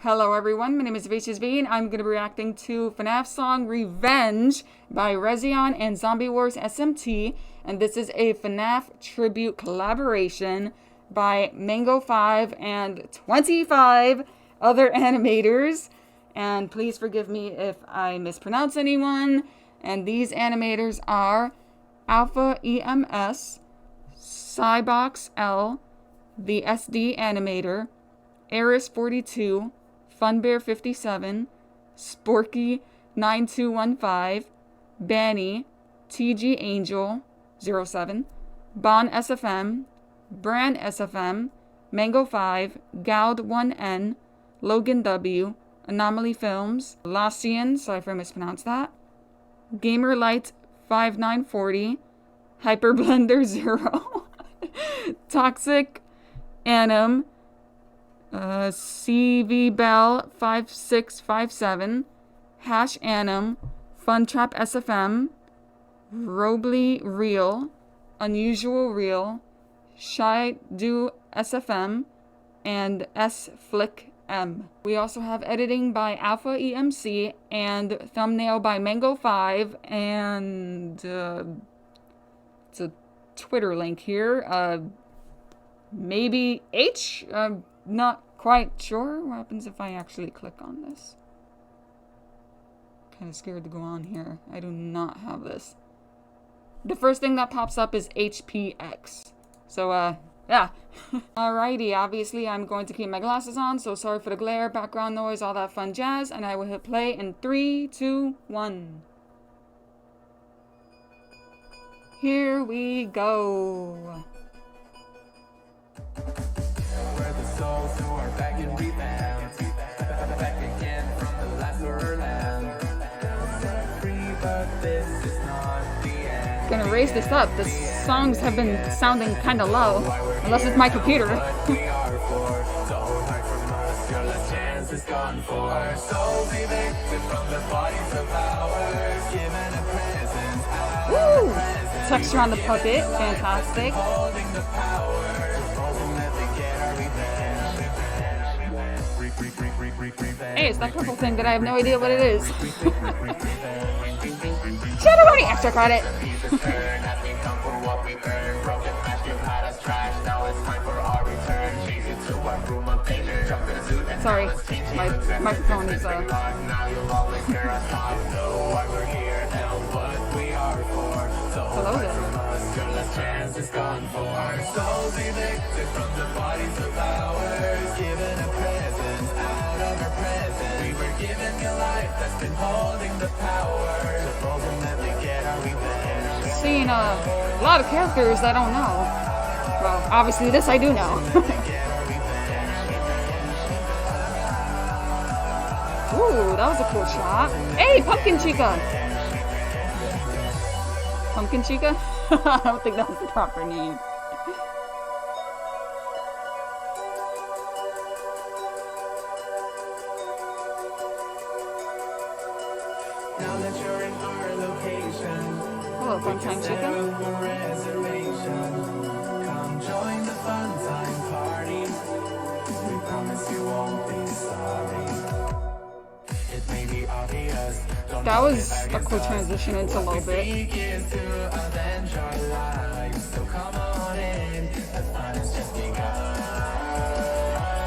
Hello everyone, my name is Vivacious and I'm going to be reacting to FNAF song Revenge by Rezyon and ZombieWarsSMT, and this is a FNAF tribute collaboration by Mango5 and 25 other animators, and please forgive me if I mispronounce anyone. And these animators are Alpha EMS, Cybox L, the SD Animator, Eris42, Funbear57, Sporky9215, Banny, TG Angel 07, Bon SFM, Bran SFM, Mango5, Gald1N, Logan W, Anomaly Films, Lassian, sorry if I mispronounced that, Gamerlight5940, Hyperblender0, Toxic Anim, CV Bell 5657, Hash Anim, Funtrap SFM, Robley Real, Unusual Real, Shy Do SFM, and S Flick M. We also have editing by Alpha EMC and thumbnail by Mango5, and it's a Twitter link here. Maybe H? Not quite sure. What happens if I actually click on this? Kind of scared to go on here. I do not have this. The first thing that pops up is HPX. So, yeah. Alrighty, obviously I'm going to keep my glasses on, so sorry for the glare, background noise, all that fun jazz, and I will hit play in 3, 2, 1. Here we go. Gonna raise this up. The songs have been sounding kind of low, unless it's my computer. Woo! Texture on the puppet, fantastic. Hey, it's that purple thing that I have no idea what it is. Shut up, already extra credit. Sorry, my microphone is hello there. Seeing a lot of characters I don't know. Well, obviously this I do know. Ooh, that was a cool shot. Hey, Pumpkin Chica! Pumpkin Chica? I don't think that was the proper name. Now that you're in our location, hello, Funtime Chica. Come join the Funtime party. We promise you won't be sorry. It may be obvious. That was a cool transition into a little bit.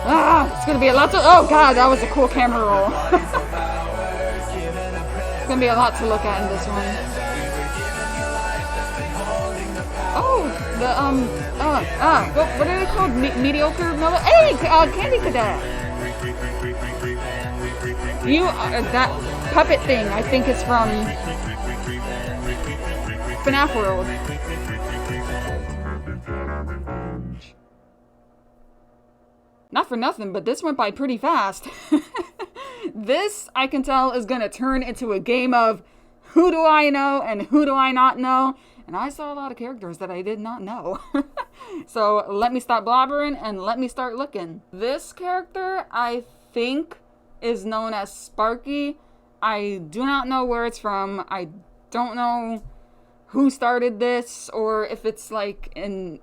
Ah, it's gonna be a lot to. Oh god, that was a cool camera roll. It's gonna be a lot to look at in this one. Oh, the what are they called? Mediocre mellow. Hey, Candy Cadet. You that puppet thing, I think it's from FNAF World. Not for nothing, but this went by pretty fast. This, I can tell, is gonna turn into a game of who do I know and who do I not know. And I saw a lot of characters that I did not know. So let me stop blabbering and let me start looking. This character, I think, is known as Sparky. I do not know where it's from. I don't know who started this, or if it's like an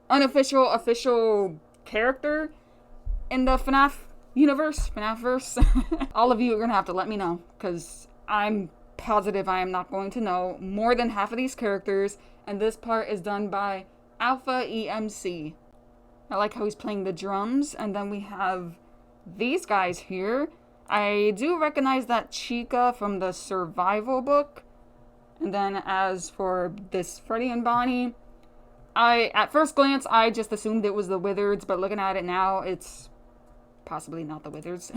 unofficial, official character in the FNAF universe, FNAF verse. All of you are gonna have to let me know, because I'm positive I am not going to know more than half of these characters, and this part is done by Alpha EMC. I like how he's playing the drums, and then we have these guys here. I do recognize that Chica from the survival book. And then as for this Freddy and Bonnie, at first glance, I just assumed it was the Wizards, but looking at it now, it's possibly not the Wizards.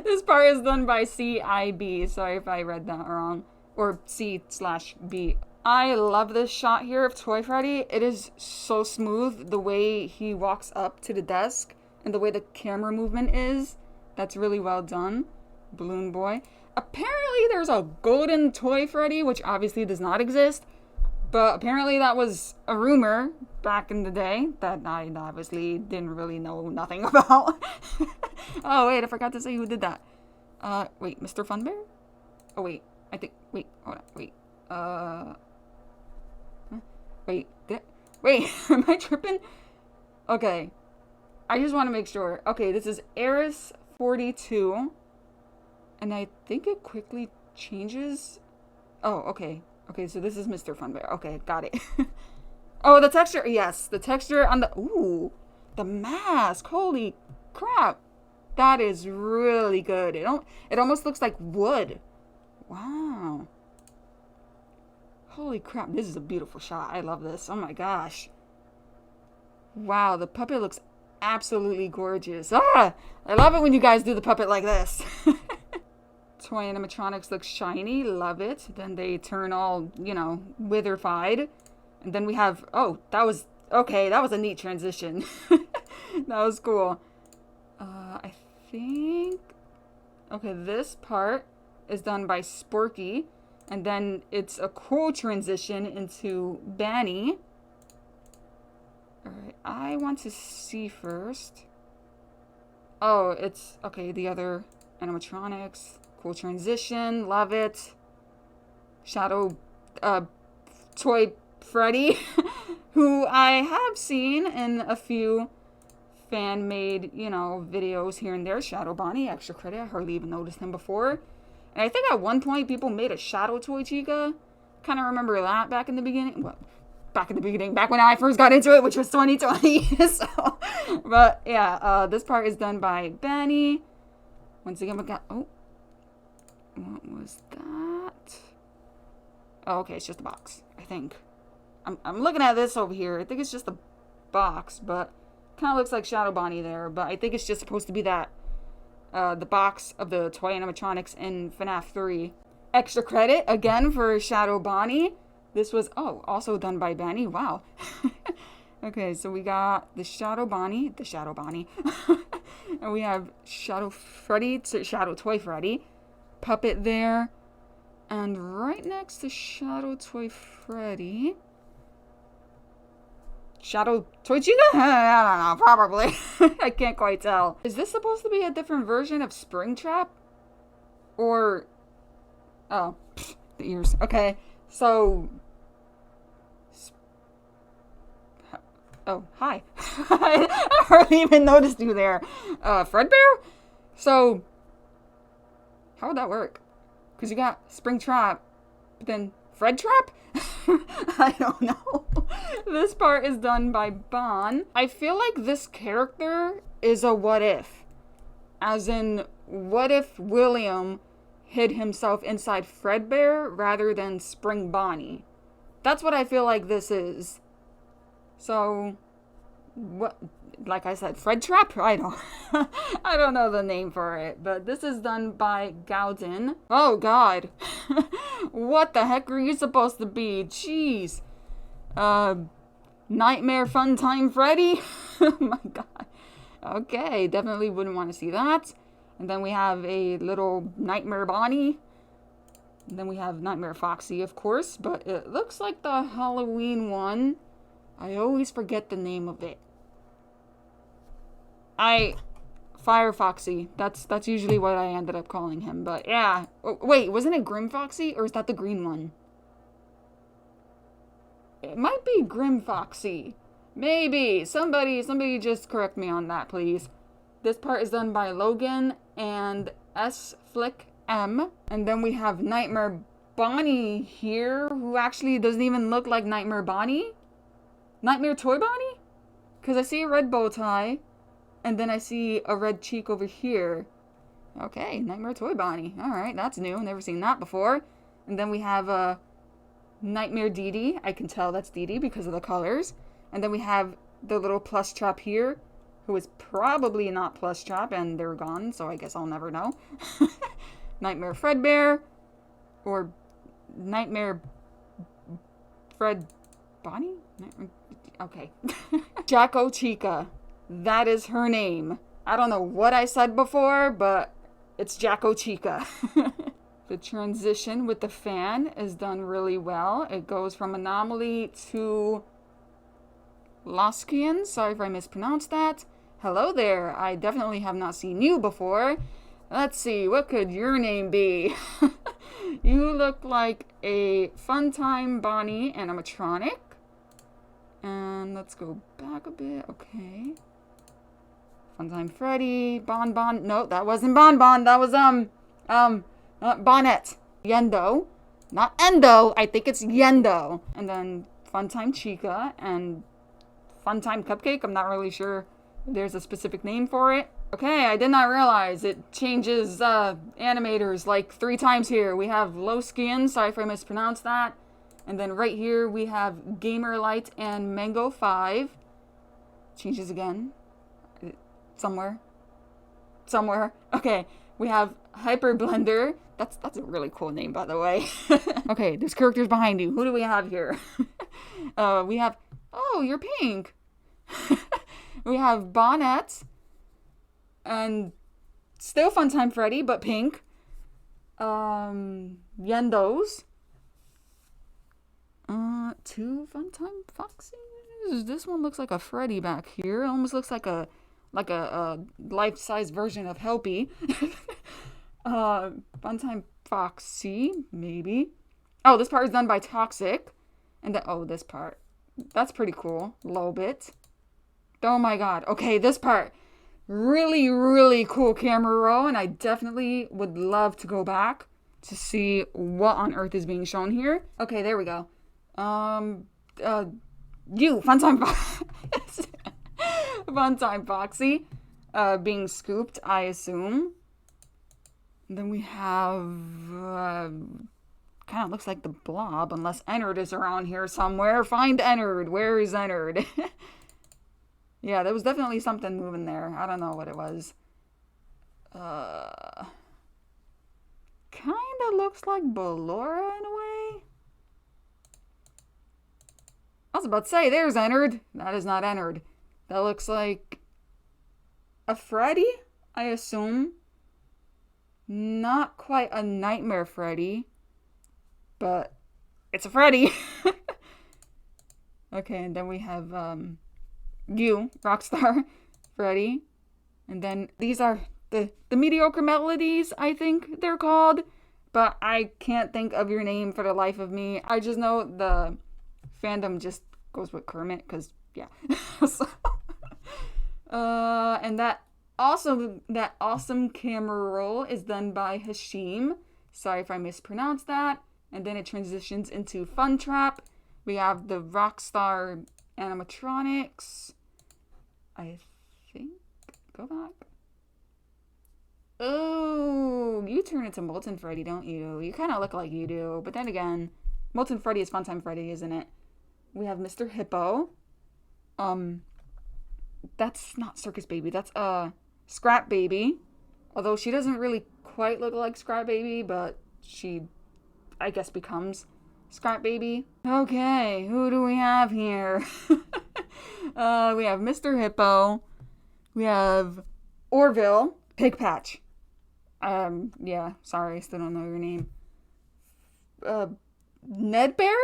This part is done by CIB. Sorry if I read that wrong. Or C/B. I love this shot here of Toy Freddy. It is so smooth, the way he walks up to the desk and the way the camera movement is. That's really well done. Balloon Boy. Apparently there's a golden Toy Freddy, which obviously does not exist. But apparently that was a rumor back in the day that I obviously didn't really know nothing about. Oh, wait, I forgot to say who did that. Wait, Mr. Funbear? Oh, wait, I think, wait, hold on, wait. Wait, am I tripping? Okay, I just want to make sure. Okay, this is Eris42. And I think it quickly changes. Oh, okay. Okay, so this is Mr. Funbear. Okay, got it. Oh, the texture. Yes, the texture on the... Ooh, the mask. Holy crap. That is really good. It almost looks like wood. Wow. Holy crap, this is a beautiful shot. I love this. Oh my gosh. Wow, the puppet looks absolutely gorgeous. Ah, I love it when you guys do the puppet like this. Toy animatronics look shiny. Love it. Then they turn all, witherified. And then we have... Oh, that was... Okay, that was a neat transition. That was cool. I think... Okay, this part is done by Sporky. And then it's a cool transition into Banny. Alright, I want to see first. Oh, it's... Okay, the other animatronics. Cool transition. Love it. Shadow... Toy Freddy. Who I have seen in a few fan-made, videos here and there. Shadow Bonnie, extra credit. I hardly even noticed him before. And I think at one point people made a Shadow Toy Chica. Kind of remember that back in the beginning. Well, back when I first got into it, which was 2020. So, but yeah, this part is done by Benny. Once again, we got... Oh. What was that? Oh, okay, it's just a box, I think. I'm looking at this over here. I think it's just a box, but kind of looks like Shadow Bonnie there. But I think it's just supposed to be that, the box of the toy animatronics in FNAF 3. Extra credit, again, for Shadow Bonnie. This was, also done by Benny. Wow. Okay, so we got the Shadow Bonnie. And we have Shadow Freddy, Shadow Toy Freddy. Puppet there. And right next to Shadow Toy Freddy... Shadow Toy Chica? I don't know, probably. I can't quite tell. Is this supposed to be a different version of Springtrap? Or... Oh, the ears. Okay, so... Oh, hi. I hardly even noticed you there. Fredbear? So... How would that work? Because you got Springtrap, but then Fred Trap? I don't know. This part is done by Bon. I feel like this character is a what if. As in, what if William hid himself inside Fredbear rather than Spring Bonnie? That's what I feel like this is. So, what... Like I said, Fred Trap? I don't know the name for it. But this is done by Gowden. Oh, God. What the heck are you supposed to be? Jeez. Nightmare Funtime Freddy? Oh, my God. Okay, definitely wouldn't want to see that. And then we have a little Nightmare Bonnie. And then we have Nightmare Foxy, of course. But it looks like the Halloween one. I always forget the name of it. Fire Foxy. That's usually what I ended up calling him. But yeah. Oh, wait, wasn't it Grim Foxy? Or is that the green one? It might be Grim Foxy. Maybe. Somebody just correct me on that, please. This part is done by Logan and S Flick M. And then we have Nightmare Bonnie here, who actually doesn't even look like Nightmare Bonnie. Nightmare Toy Bonnie? Because I see a red bow tie, and then I see a red cheek over here. Okay, Nightmare Toy Bonnie. Alright, that's new. Never seen that before. And then we have Nightmare Dee Dee. I can tell that's Dee Dee because of the colors. And then we have the little plush trap here, who is probably not plush trap, and they're gone, so I guess I'll never know. Nightmare Fredbear, or Nightmare Fred Bonnie? Okay. Jacko Chica. That is her name. I don't know what I said before, but it's Jacko Chica. The transition with the fan is done really well. It goes from Anomaly to Loskian. Sorry if I mispronounced that. Hello there. I definitely have not seen you before. Let's see, what could your name be? You look like a Funtime Bonnie animatronic. And let's go back a bit. Okay. Funtime Freddy. Bon. No, that wasn't Bon. That was, Bonnet. Yendo. Not Endo. I think it's Yendo. And then Funtime Chica and Funtime Cupcake. I'm not really sure if there's a specific name for it. Okay, I did not realize it changes animators like 3 times here. We have Loskian. Sorry if I mispronounced that. And then right here we have Gamerlight and Mango5. Changes again. Somewhere. Okay, we have Hyper Blender. That's a really cool name, by the way. Okay, there's characters behind you. Who do we have here? We have... Oh, you're pink. We have Bonnet. And still Funtime Freddy, but pink. Yendos. 2 Funtime Foxies. This one looks like a Freddy back here. It almost looks like a life-size version of Helpy. Funtime Foxy, maybe. Oh, this part is done by Toxic. And then, oh, this part. That's pretty cool. A little bit. Oh my god. Okay, this part. Really, really cool camera roll. And I definitely would love to go back to see what on earth is being shown here. Okay, there we go. Funtime Funtime Foxy, being scooped, I assume. And then we have, kind of looks like the Blob, unless Ennard is around here somewhere. Find Ennard. Where is Ennard? Yeah, there was definitely something moving there. I don't know what it was. Kind of looks like Ballora in a way. I was about to say, there's Ennard. That is not Ennard. That looks like a Freddy, I assume. Not quite a Nightmare Freddy, but it's a Freddy. Okay, and then we have Rockstar Freddy. And then these are the mediocre melodies, I think they're called. But I can't think of your name for the life of me. I just know the fandom just goes with Kermit, because, yeah. So, and that awesome camera roll is done by Hashim. Sorry if I mispronounced that. And then it transitions into Fun Trap. We have the Rockstar animatronics. I think. Go back. Oh, you turn into Molten Freddy, don't you? You kind of look like you do. But then again, Molten Freddy is Funtime Freddy, isn't it? We have Mr. Hippo. That's not Circus Baby. That's Scrap Baby. Although she doesn't really quite look like Scrap Baby, but she, I guess, becomes Scrap Baby. Okay, who do we have here? We have Mr. Hippo. We have Orville. Pig Patch. Yeah, sorry, I still don't know your name. Ned Bear?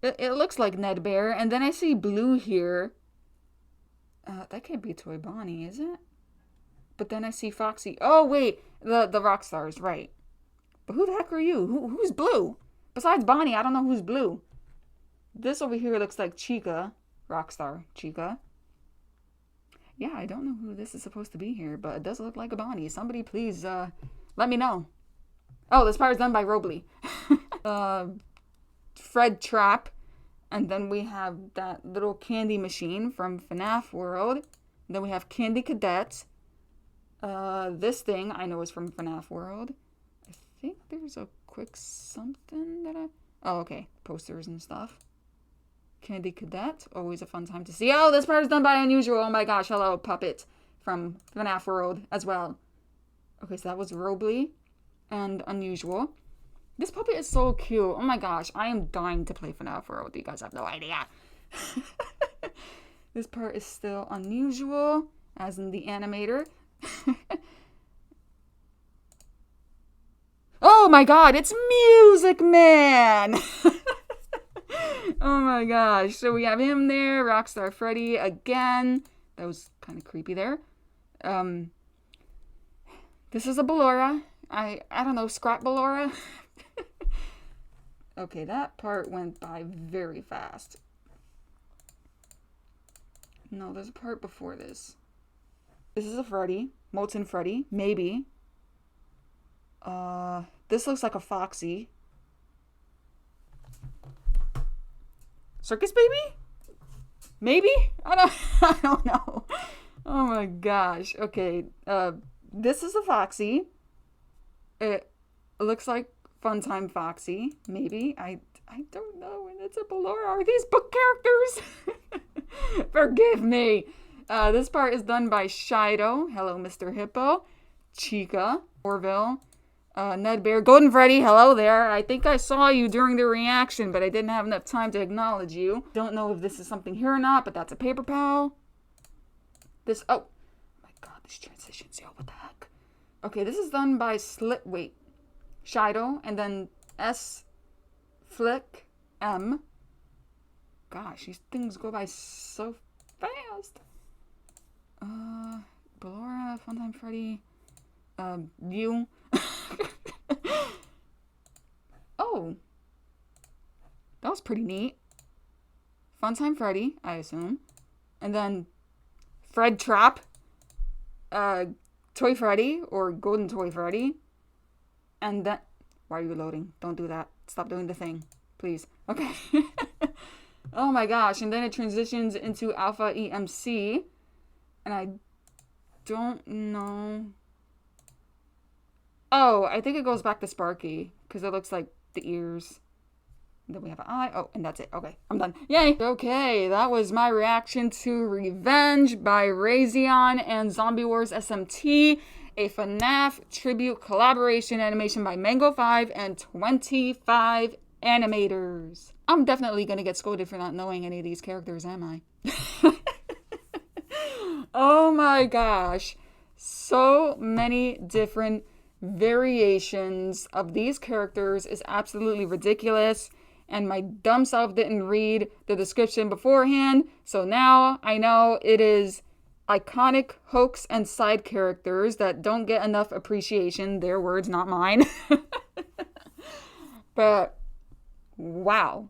It looks like Ned Bear. And then I see Blue here. That can't be Toy Bonnie, is it? But then I see Foxy. Oh, wait. The Rockstars, right. But who the heck are you? Who's Blue? Besides Bonnie, I don't know who's Blue. This over here looks like Chica. Rockstar Chica. yeah, I don't know who this is supposed to be here, but it does look like a Bonnie. Somebody please let me know. Oh, this part is done by Robley. Fred Trap. And then we have that little candy machine from FNAF World. Then we have Candy Cadet. This thing I know is from FNAF World. I think there's a quick something that oh, okay. Posters and stuff. Candy Cadet. Always a fun time to see. Oh, this part is done by Unusual. Oh my gosh. Hello, Puppet from FNAF World as well. Okay, so that was Robley and Unusual. This puppet is so cute. Oh my gosh. I am dying to play FNAF World. You guys have no idea. This part is still Unusual, as in the animator. Oh my god, it's Music Man! Oh my gosh. So we have him there, Rockstar Freddy again. That was kind of creepy there. This is a Ballora. I don't know, Scrap Ballora? Okay, that part went by very fast. No, there's a part before this. This is a Freddy. Molten Freddy. Maybe. This looks like a Foxy. Circus Baby? Maybe? I don't know. Oh my gosh. Okay, this is a Foxy. It looks like Funtime Foxy, maybe. I don't know, and it's a Ballora. Are these book characters? Forgive me. This part is done by Shido. Hello, Mr. Hippo. Chica. Orville. Ned Bear. Golden Freddy. Hello there. I think I saw you during the reaction, but I didn't have enough time to acknowledge you. Don't know if this is something here or not, but that's a Paper Pal. This, oh my god, these transitions, yo, what the heck? Okay, this is done by Shido, and then S Flick M. Gosh, these things go by so fast. Ballora, Funtime Freddy, you. Oh, that was pretty neat. Funtime Freddy, I assume, and then Fred Trap, Toy Freddy or Golden Toy Freddy. And then, why are you loading? Don't do that. Stop doing the thing, please. Okay. Oh my gosh. And then it transitions into Alpha EMC. And I don't know. Oh, I think it goes back to Sparky. Because it looks like the ears. And then we have an eye. Oh, and that's it. Okay, I'm done. Yay. Okay, that was my reaction to Revenge by Rezyon and ZombieWarsSMT. A FNAF tribute collaboration animation by Mango5 and 25 animators. I'm definitely gonna get scolded for not knowing any of these characters, am I? Oh my gosh. So many different variations of these characters is absolutely ridiculous. And my dumb self didn't read the description beforehand. So now I know it is iconic hoax and side characters that don't get enough appreciation. Their words, not mine. But wow,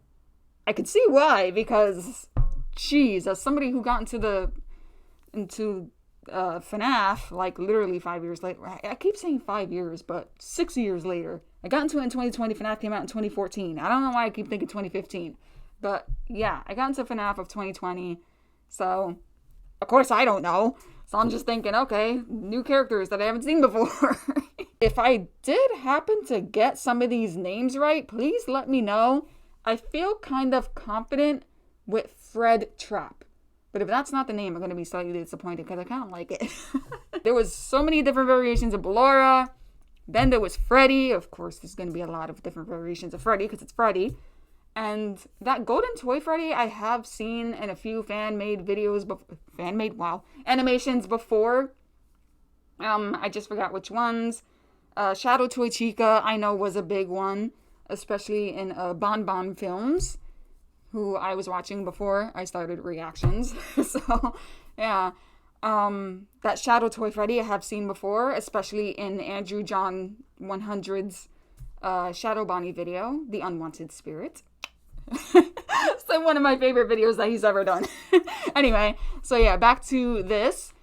I could see why, because geez, as somebody who got into FNAF like literally 5 years later, I keep saying 5 years, but 6 years later, I got into it in 2020. FNAF came out in 2014. I don't know why I keep thinking 2015, but yeah, I got into FNAF of 2020. So of course, I don't know. So I'm just thinking, okay, new characters that I haven't seen before. If I did happen to get some of these names right, please let me know. I feel kind of confident with Fred Trap. But if that's not the name, I'm going to be slightly disappointed because I kind of like it. There was so many different variations of Ballora. Then there was Freddy. Of course, there's going to be a lot of different variations of Freddy because it's Freddy. And that Golden Toy Freddy I have seen in a few fan-made videos, animations before. I just forgot which ones. Shadow Toy Chica I know was a big one, especially in Bon Bon Films, who I was watching before I started reactions. So, yeah. That Shadow Toy Freddy I have seen before, especially in Andrew John 100's Shadow Bonnie video, The Unwanted Spirit. So one of my favorite videos that he's ever done. Anyway, so yeah, back to this.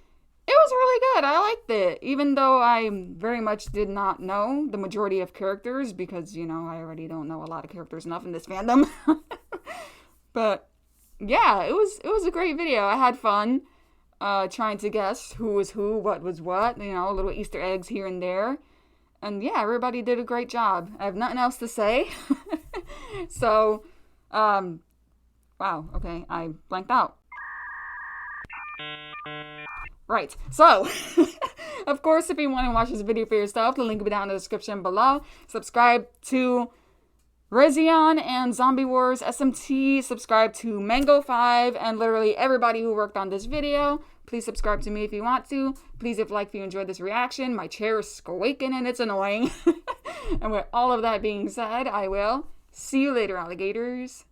It was really good. I liked it. Even though I very much did not know the majority of characters because, you know, I already don't know a lot of characters enough in this fandom. But yeah, it was a great video. I had fun trying to guess who was who, what was what, you know, little Easter eggs here and there. And yeah, everybody did a great job. I have nothing else to say. So, wow, okay, I blanked out. Right, so, of course, if you want to watch this video for yourself, the link will be down in the description below. Subscribe to Rezyon and ZombieWarsSMT. Subscribe to Mango5 and literally everybody who worked on this video. Please subscribe to me if you want to. Please, if you enjoyed this reaction. My chair is squeaking and it's annoying. And with all of that being said, I will see you later, alligators.